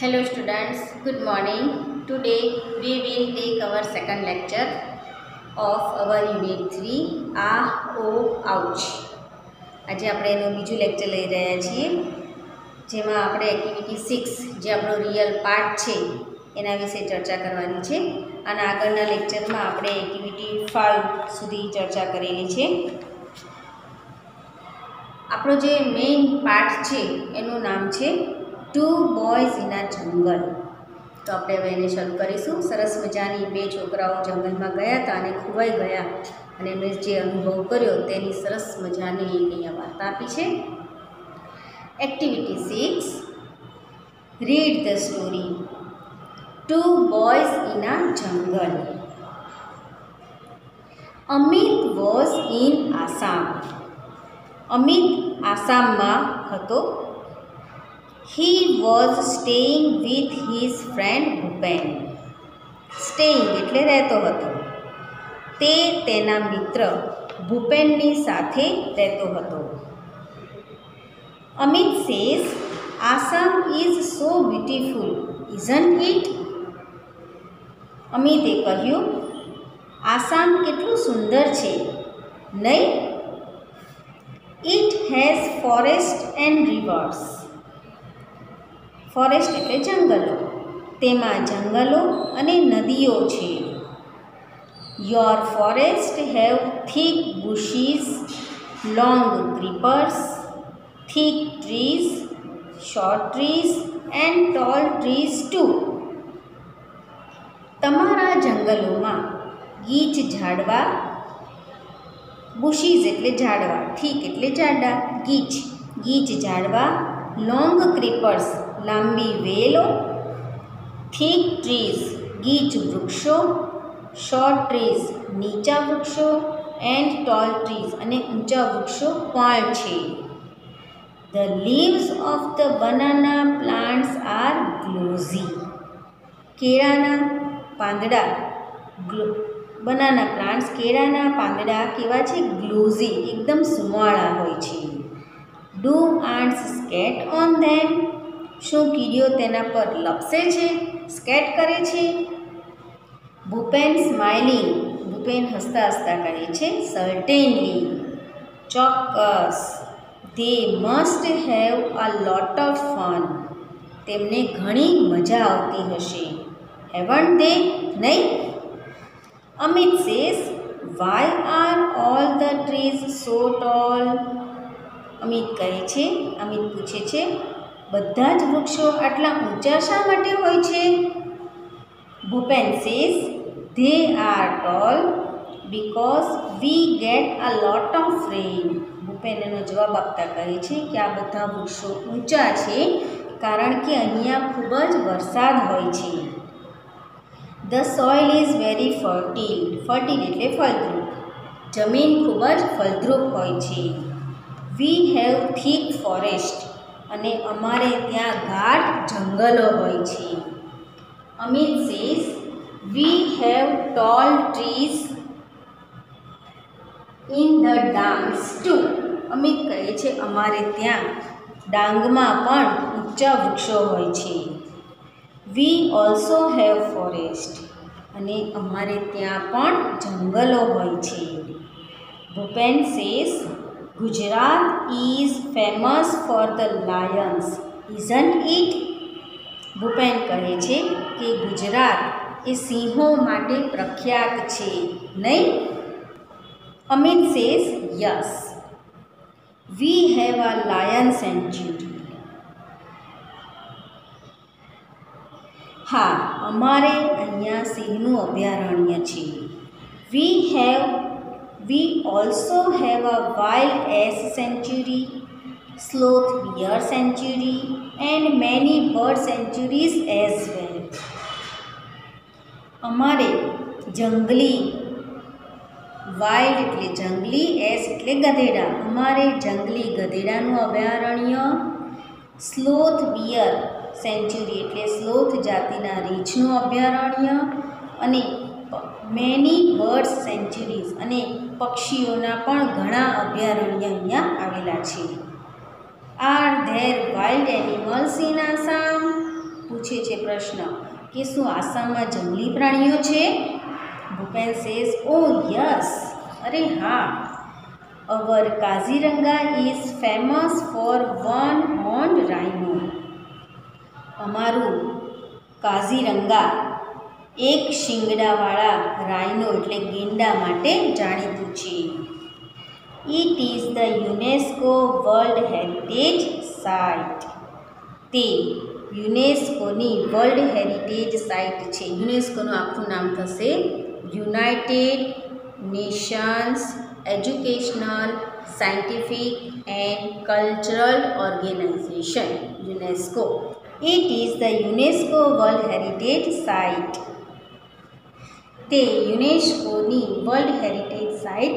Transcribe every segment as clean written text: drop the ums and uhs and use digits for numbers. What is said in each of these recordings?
Hello students, good morning. Today we will take our second lecture of our unit 3 આ ઓ ouch. આજે આપણે એનું બીજું લેક્ચર લઈ રહ્યા છીએ જેમાં આપણે એક્ટિવિટી 6 જે આપણો રિયલ પાર્ટ છે એના વિશે ચર્ચા કરવાની છે અને આગળના લેક્ચરમાં આપણે એક્ટિવિટી 5 સુધી ચર્ચા કરેલી છે. આપણો જે મેઇન પાર્ટ છે એનું નામ છે ટુ બોયઝ ઇન અ જંગલ. તો આપણે હવે એને શરૂ કરીશું. સરસ મજાની બે છોકરાઓ જંગલમાં ગયા હતા અને ખોવાઈ ગયા અને એમણે જે અનુભવ કર્યો તેની સરસ મજાની અહીંયા વાર્તા આપી છે. Activity 6, read the story two boys in a jungle. Amit was in Assam. Amit આસામમાં હતો. He was staying with his friend Bhupen. Staying એટલે રહેતો હતો. તે તેના મિત્ર ભૂપેનની સાથે રહેતો હતો. Amit says, Assam is so beautiful, isn't it? અમિતે કહ્યું, આસામ કેટલું સુંદર છે, નહીં? It has forest and rivers. Forest એટલે જંગલો. તેમાં જંગલો અને નદીઓ છે. Your forest have thick bushes, long creepers, thick trees, short trees and tall trees too. તમારા જંગલોમાં ગીચ ઝાડવા, બુશીઝ એટલે ઝાડવા, થીક એટલે જાડા, ગીચ ઝાડવા, લોંગ ક્રીપર્સ લાંબી વેલો, થીક ટ્રીઝ ગીચ વૃક્ષો, શોર્ટ ટ્રીઝ નીચા વૃક્ષો એન્ડ ટોલ ટ્રીઝ અને ઊંચા વૃક્ષો પણ છે. The leaves of the banana plants are glossy. કેળાના પાંદડા, બનાના પ્લાન્ટ્સ કેળાના પાંદડા કેવા છે? ગ્લોઝી, એકદમ સુંવાળા હોય છે. ડુ આન્ટ્સ સ્કેટ ઓન ધેમ. શું કીડીઓ તેના પર લપસે છે, સ્કેટ કરે છે? ભૂપેન સ્માઇલિંગ. ભૂપેન હસતા હસતા કહે છે, સર્ટેનલી, ચોક્કસ. They must have a lot of fun. તેમને ઘણી મજા આવતી હશે, હેવન્ટ ધે, નહીં? Amit says, why are all the trees so tall. Amit પૂછે છે, બધા જ વૃક્ષો આટલા ઊંચા શા માટે હોય છે? Bhupen says, they are tall because we get a lot of rain. Bhupen એનો જવાબ આપતા કહે છે કે આ બધા વૃક્ષો ઊંચા છે કારણ કે અહીંયા ખૂબ જ વરસાદ હોય છે. The soil is very fertile. Fertile એટલે ફળદ્રુપ. જમીન ખૂબ જ ફળદ્રુપ હોય છે. We have thick forest. અને અમારે ત્યાં ગાઢ જંગલો હોય છે. Amit says, we have tall trees in the Dangs too. અમિત કહે છે, અમારે ત્યાં ડાંગમાં પણ ઊંચા વૃક્ષો હોય છે. We also have forest. અને અમારે ત્યાં પણ જંગલો હોય છે. Bhupen says, Gujarat is famous for the Lions, isn't it? Bhupen કહે છે કે ગુજરાત એ સિંહો માટે પ્રખ્યાત છે, નહીં? Amit says, yes, we have a lion sanctuary. હા, અમારે અહીંયા સિંહનું અભયારણ્ય છે. We also have a wild ass sanctuary, sloth bear sanctuary and many bird sanctuaries as well. અમારે જંગલી, વાઇલ્ડ એટલે જંગલી, એસ એટલે ગધેડા, અમારે જંગલી ગધેડાનું અભયારણ્ય, સ્લોથ બિયર સેન્ચ્યુરી એટલે સ્લોથ જાતિના રીંછનું અભયારણ્ય અને મેની બર્ડ્સ સેન્ચ્યુરીઝ અને પક્ષીઓના પણ ઘણા અભયારણ્ય અહીંયા આવેલા છે. Are there wild animals in Assam? પૂછે પૂછે છે પ્રશ્ન કે શું આસામમાં જંગલી પ્રાણીઓ છે? ભૂપેન સેઝ, ઓ યસ, અરે હા. Our Kaziranga is famous for one horned rhino. અમારું કાઝીરંગા એક શિંગડાવાળા રાઇનો એટલે ગેંડા માટે જાણીતું છે. It is the UNESCO world heritage site. તે યુનેસ્કોની વર્લ્ડ હેરિટેજ સાઇટ છે. યુનેસ્કોનું આખું નામ થશે United Nations Educational Scientific and Cultural Organization, UNESCO. It is the UNESCO world heritage site. તે યુનેસ્કોની વર્લ્ડ હેરિટેજ સાઇટ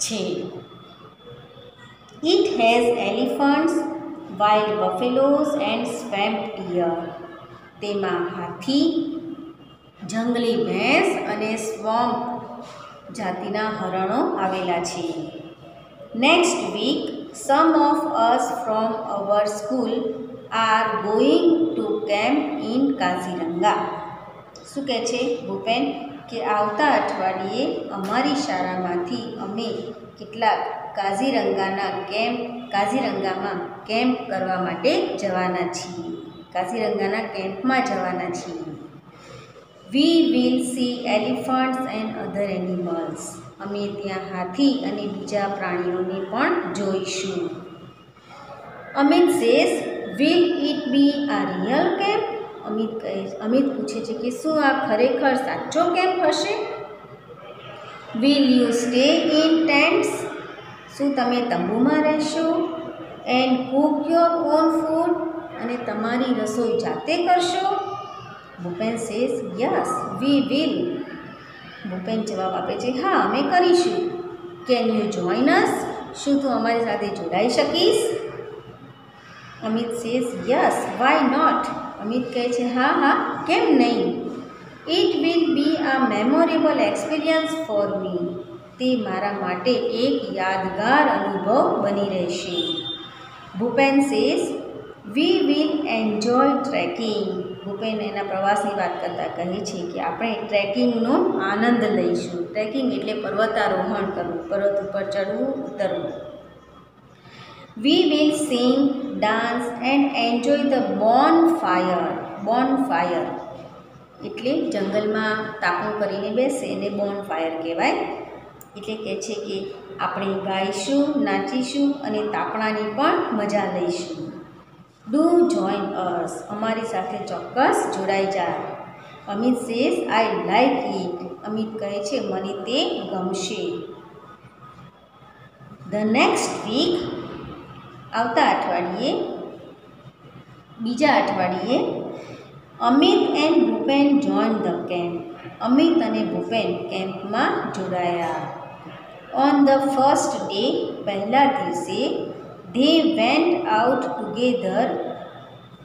છે. It has elephants, wild buffaloes and swamp deer. તેમાં હાથી, જંગલી ભેંસ અને સ્વમ્પ જાતિના હરણો આવેલા છે. Next week some of us from our school are going to camp in Kaziranga. શું કહે છે ભૂપેન કે આવતા અઠવાડિયે અમારી શાળામાંથી અમે કેટલાક કાઝીરંગામાં કેમ્પ કરવા માટે જવાના છીએ. કાઝીરંગાના કેમ્પમાં જવાના છીએ. We will see elephants and other animals. અમે ત્યાં હાથી અને બીજા પ્રાણીઓને પણ જોઈશું. Amit says, will it be આ રિયલ કેમ્પ? અમિત પૂછે છે કે શું આ ખરેખર સાચો કેમ્પ હશે? Will you stay in tents? શું તમે તંબુમાં રહેશો? And cook your own food? અને તમારી રસોઈ જાતે કરશો? Bhupen says, yes we will. Bhupen જવાબ આપે છે, હા અમે કરીશું. Can you join us? શું તું અમારી સાથે જોડાઈ શકીશ? Amit says, yes why not. Amit કહે છે, હા હા કેમ નહીં. ઇટ વિલ બી આ મેમોરેબલ એક્સપિરિયન્સ ફોર મી. તે મારા માટે એક યાદગાર અનુભવ બની રહેશે. Bhupen says, we will enjoy trekking. Bhupen એના પ્રવાસની વાત કરતાં કહે છે કે આપણે ટ્રેકિંગનો આનંદ લઈશું. ટ્રેકિંગ એટલે પર્વતારોહણ કરવું, પર્વત ઉપર ચડવું, ઉતરવું. We will sing, dance and enjoy the bonfire. Bonfire એટલે જંગલમાં તાપણું કરીને બેસે એને બોનફાયર કહેવાય. એટલે કહે છે કે આપણે ગાઈશું, નાચીશું અને તાપણાની પણ મજા લઈશું. ડુ જોઈન અસ. અમારી સાથે ચોક્કસ જોડાઈ જા. Amit says, I like it. Amit કહે છે મને તે ગમશે. ધ નેક્સ્ટ વીક આવતા અઠવાડિયે, બીજા અઠવાડિયે Amit and Bhupen join the camp. Amit અને ભૂપેન કેમ્પમાં જોડાયા. ઓન ધ ફર્સ્ટ ડે, પહેલા દિવસે they went out together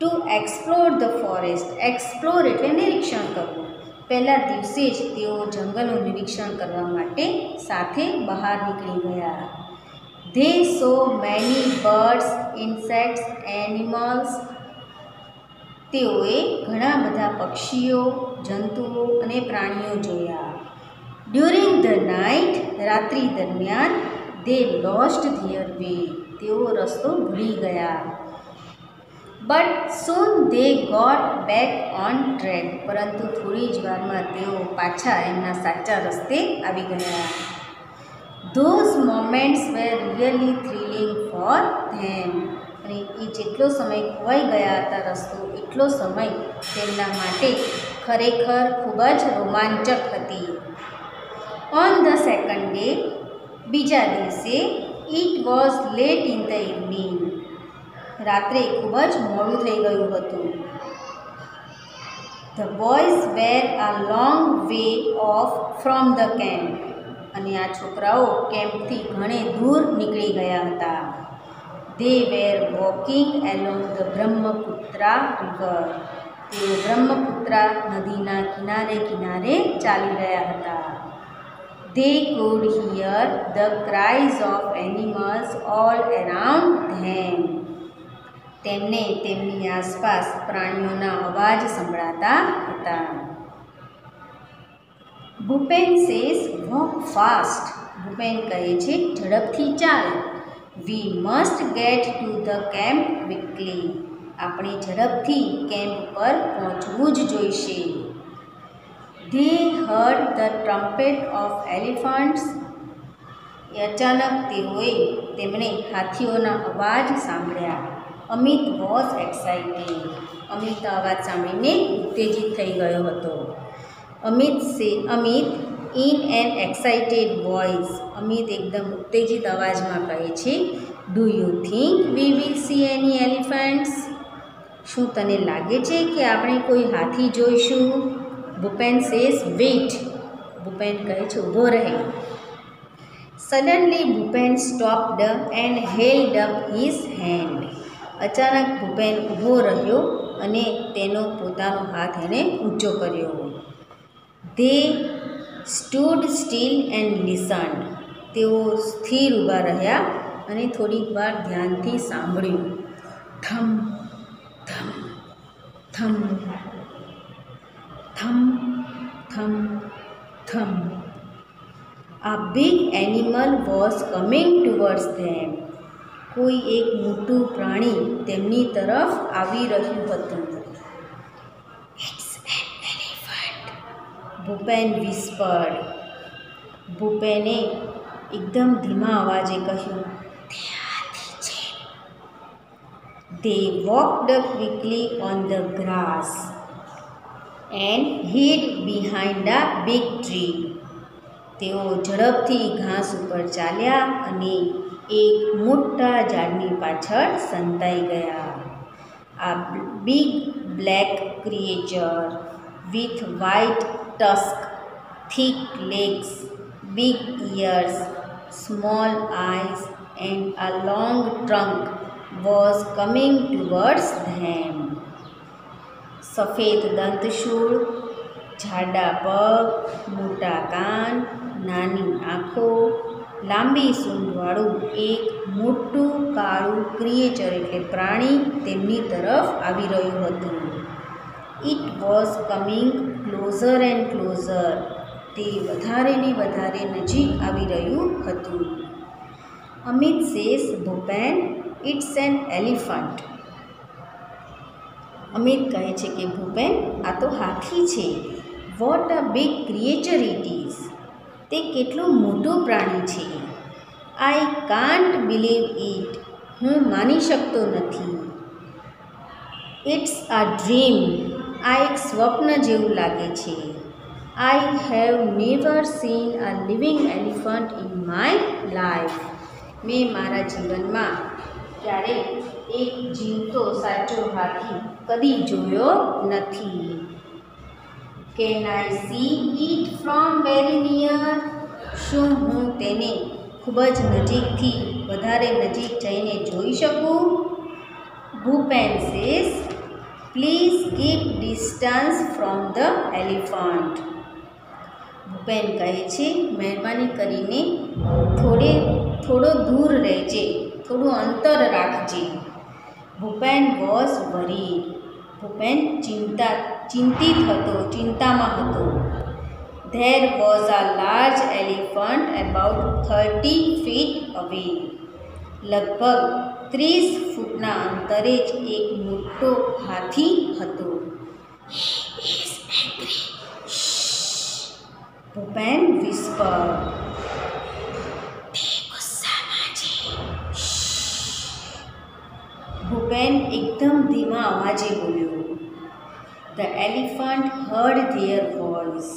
to explore the forest. Explore એટલે નિરીક્ષણ કરવું. પહેલા દિવસે જ તેઓ જંગલનું નિરીક્ષણ કરવા માટે સાથે બહાર નીકળી ગયા. They so many birds, insects, animals. તેઓએ ઘણા બધા પક્ષીઓ, જંતુઓ અને પ્રાણીઓ જોયા. ડ્યુરિંગ ધ નાઇટ, રાત્રિ દરમિયાન, ધે લોસ્ટ ધીયર વે. તેઓ રસ્તો ભૂલી ગયા. But soon they got back on track. પરંતુ થોડી જ વારમાં તેઓ પાછા એમના સાચા રસ્તે આવી ગયા. Those moments were really thrilling for them. અને એ જેટલો સમય ખોવાઈ ગયા હતા રસ્તો, એટલો સમય તેમના માટે ખરેખર ખૂબ જ રોમાંચક હતી. ઓન ધ સેકન્ડ ડે, બીજા દિવસે, it was late in the evening. રાત્રે ખૂબ જ મોડું થઈ ગયું હતું. ધ બોયઝ વેર આ long way of from the camp. અને આ છોકરાઓ કેમ્પથી ઘણે દૂર નીકળી ગયા હતા. They were walking along the Brahmaputra river. તેઓ બ્રહ્મપુત્રા નદીના કિનારે કિનારે ચાલી રહ્યા હતા. They could hear the cries of animals all around them. તેમને તેમની આસપાસ પ્રાણીઓના અવાજ સંભળાતા હતા. Bhupen says walk fast. Bhupen કહે છે ઝડપથી ચાલ. We must get to the camp quickly. આપણે ઝડપથી કેમ્પ પર પહોંચવું જ જોઈશે. They heard the trumpet of elephants. અચાનક તેમણે હાથીઓના અવાજ સાંભળ્યા. Amit was excited. અમિત અવાજ સાંભળીને ઉત્તેજિત થઈ ગયો હતો. Amit in an excited voice. Amit એકદમ ઉત્તેજિત અવાજમાં કહે છે do you think we will see any elephants. શું તને લાગે છે કે આપણે કોઈ હાથી જોઈશું? Bhupen says weight. ભૂપેન કહે છે ઊભો રહે. Suddenly Bhupen stopped and held up his hand. અચાનક ભૂપેન ઊભો રહ્યો અને તેનો પોતાનો હાથ એને ઊંચો કર્યો. They stood steel and લિસન્ડ. તેઓ સ્થિર ઊભા રહ્યા અને થોડીક વાર ધ્યાનથી સાંભળ્યું. થમ થમ થમ થમ થમ થમ. A big animal was coming towards them. કોઈ એક મોટું પ્રાણી તેમની તરફ આવી રહ્યું હતું. It's an elephant. Bhupen whispered. ભૂપેને એકદમ ધીમા અવાજે કહ્યું તે હાથી છે. They walked quickly on the grass and hid behind a big tree. તેઓ ઝડપથી ઘાસ ઉપર ચાલ્યા અને એક મોટા ઝાડની પાછળ સંતાઈ ગયા. આ big black creature with white tusk, thick legs, big ears, small eyes and a long trunk was coming towards them. સફેદ દંતશૂળ, જાડા પગ, મોટા કાન, નાની આંખો, લાંબી સૂંઢવાળું એક મોટું કાળું ક્રિએચર એટલે પ્રાણી તેમની તરફ આવી રહ્યું હતું. It was coming closer and closer. તે વધારે ને વધારે નજીક આવી રહ્યું હતું. Amit says Bhupen it's an elephant. Amit કહે છે કે ભૂપેન આ તો હાથી છે. What a big creature it is. તે કેટલું મોટું પ્રાણી છે. I can't believe it. હું માની શકતો નથી. It's a dream. આ એક સ્વપ્ન જેવું લાગે છે. I have never seen a living elephant in my life. મેં મારા જીવનમાં ક્યારેય એક જીવતો સાચો હાથી કદી જોયો નથી. Can I C it from very near. શું હું તેને ખૂબ જ નજીકથી વધારે નજીક જઈને જોઈ શકું? Bhupen says please keep distance from the elephant. Bhupen કહે છે મહેરબાની કરીને થોડો દૂર રહેજે, થોડું અંતર રાખજે. Bhupen was worried. ભૂપેન ચિંતામાં હતો. There was a large elephant about 30 feet અવે. લગભગ 30 ફૂટના અંતરે જ એક મોટો હાથી હતો. ભૂપેન વિસ્પર. ભૂપેન એકદમ ધીમા અવાજે બોલ્યો. The elephant heard their voice.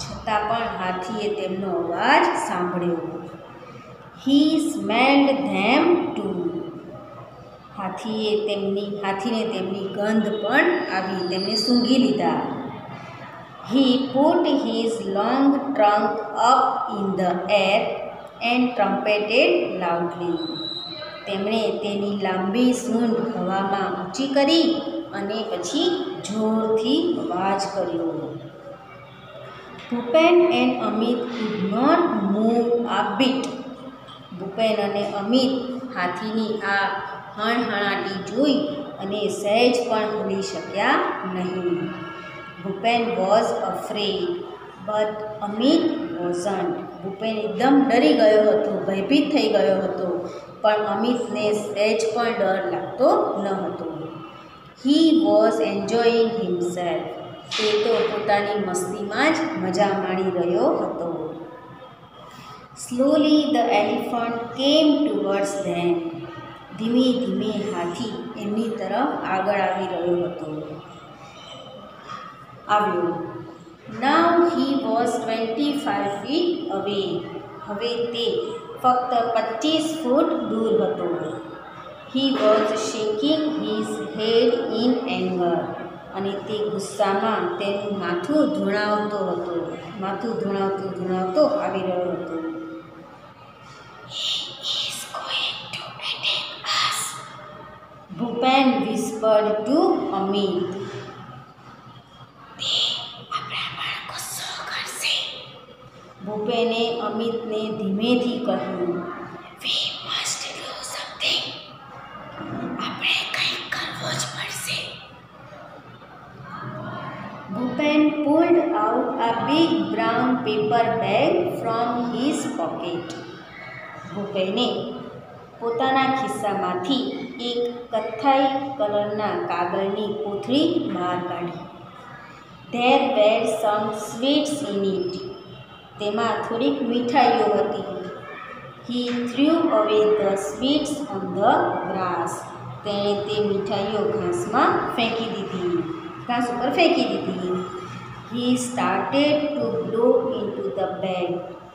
છતાં પણ હાથીએ તેમનો અવાજ સાંભળ્યો. He smelled them too. હાથીને તેમની ગંધ પણ આવી. તેમણે સૂંઘી લીધા. He put his long trunk up in the air and trumpeted loudly. તેમણે તેની લાંબી સૂંઢ હવામાં ઊંચી કરી અને પછી જોરથી અવાજ કર્યો. Bhupen and Amit could not move a bit. Bhupen અને અમિત હાથીની આ હણહણાટી જોઈ અને સહેજ પણ હલી શક્યા નહીં. Bhupen was afraid but Amit wasn't. Bhupen એકદમ ડરી ગયો હતો, ભયભીત થઈ ગયો હતો, પણ અમિતને સહેજ પણ ડર લાગતો ન હતો. He was enjoying himself. તે તો પોતાની મસ્તીમાં જ મજા માણી રહ્યો હતો. સ્લોલી ધ એલિફન્ટ કેમ ટુવર્ડ્સ ધેમ. ધીમે ધીમે હાથી એમની તરફ આગળ આવી રહ્યો હતો. નાવ હી વોઝ 25 feet અવે. હવે તે ફક્ત 25 ફૂટ દૂર હતો. He was shaking his head in anger. અને તે ગુસ્સામાં તેનું માથું ધૂણાવતો હતો. માથું ધૂણાવતો આવી રહ્યો હતો. Bhupen whispered to Amit. ભૂપેને અમિતને ધીમેથી કહ્યું, આપણે કંઈક કરવું જ પડશે. Bhupen pulled out a big brown paper bag from his pocket. ભૂપેને પોતાના ખિસ્સામાંથી એક કથ્થાઈ કલરના કાગળની કોથળી બહાર કાઢી. There were some sweets in it. તેમાં થોડીક મીઠાઈઓ હતી. He threw away the sweets on the grass. તેણે તે મીઠાઈઓ ઘાસ ઉપર ફેંકી દીધી. He started to blow into the bag.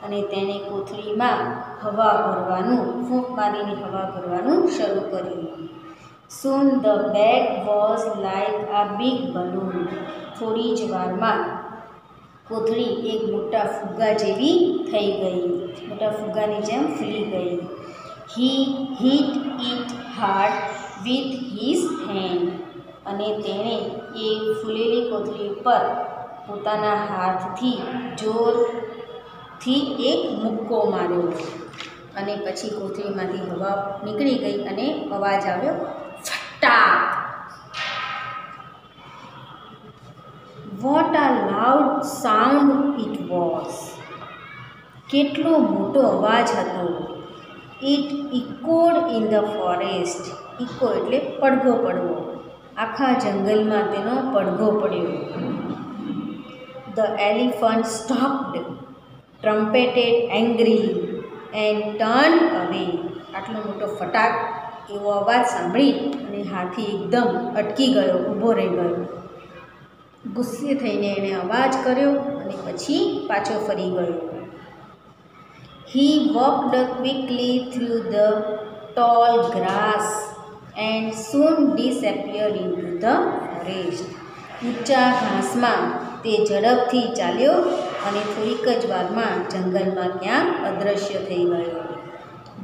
અને તેણે કોથળીમાં ફૂંક મારીને હવા ભરવાનું શરૂ કર્યું. Soon the bag was like a big balloon. થોડી જ વારમાં કોથળી એક મોટા ફુગ્ગા જેવી થઈ ગઈ, મોટા ફુગ્ગાની જેમ ફૂલી ગઈ. He hit it hard with his hand. અને તેણે એ ફૂલેલી કોથળી ઉપર પોતાના હાથથી જોરથી એક મુક્કો માર્યો. અને પછી કોથળીમાંથી હવા નીકળી ગઈ અને અવાજ આવ્યો, ફટાક. What a loud sound it was. કેટલો મોટો અવાજ હતો. It echoed in the forest. Echo એટલે પડઘો પડવો. આખા જંગલમાં તેનો પડઘો પડ્યો. The elephant stopped, trumpeted angrily and turned away. આટલો મોટો ફટાક એવો અવાજ સાંભળી અને હાથી એકદમ અટકી ગયો, ઊભો રહી ગયો. ગુસ્સે થઈને એણે અવાજ કર્યો અને પછી પાછો ફરી ગયો. He walked quickly through the tall grass and soon disappeared into the forest. ઊંચા ઘાસમાં તે ઝડપથી ચાલ્યો અને થોડીક જ વારમાં જંગલમાં ક્યાંક અદૃશ્ય થઈ ગયો.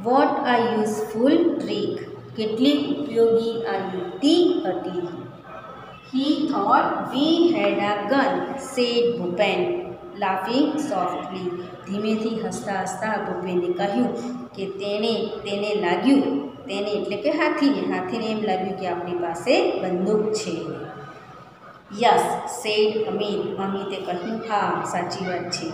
What a useful trick. કેટલી ઉપયોગી આ યુક્તિ હતી. He thought we had a gun, said Bhupen, laughing softly. ધીમેથી હસતા ભૂપેને કહ્યું કે તેને એટલે કે હાથીને એમ લાગ્યું કે આપણી પાસે બંદૂક છે. યસ, સેડ અમિતે કહ્યું, હા, સાચી વાત છે.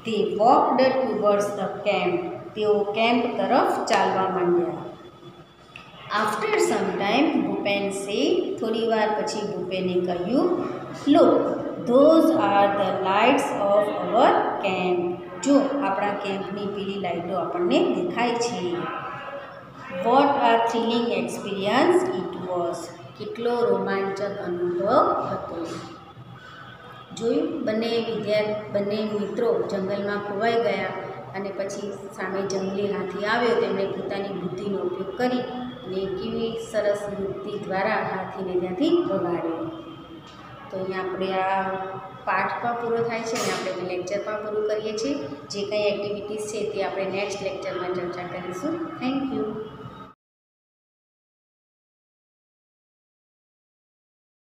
They walked towards the camp. તેઓ કેમ્પ તરફ ચાલવા માંડ્યા. After some time, Bhupen said, થોડી વાર પછી ભૂપેને કહ્યું, look, those are the lights of our camp. જો આપણા કેમ્પની પીળી લાઇટો આપણને દેખાય છે. What a thrilling experience it was. કેટલો રોમાંચક અનુભવ હતો. જોયું, બંને મિત્રો જંગલમાં ખોવાઈ ગયા અને પછી સામે જંગલી હાથી આવ્યો. તેમણે પોતાની બુદ્ધિનો ઉપયોગ કરી અને કેવી સરસ યુક્તિ દ્વારા હાથીને ત્યાંથી ભગાડ્યો. તો અહીંયા આપણે આ પાઠ પણ પૂરો થાય છે અને આપણે લેક્ચર પણ પૂરું કરીએ છીએ. જે કંઈ એક્ટિવિટીઝ છે તે આપણે નેક્સ્ટ લેક્ચરમાં ચર્ચા કરીશું. Thank you.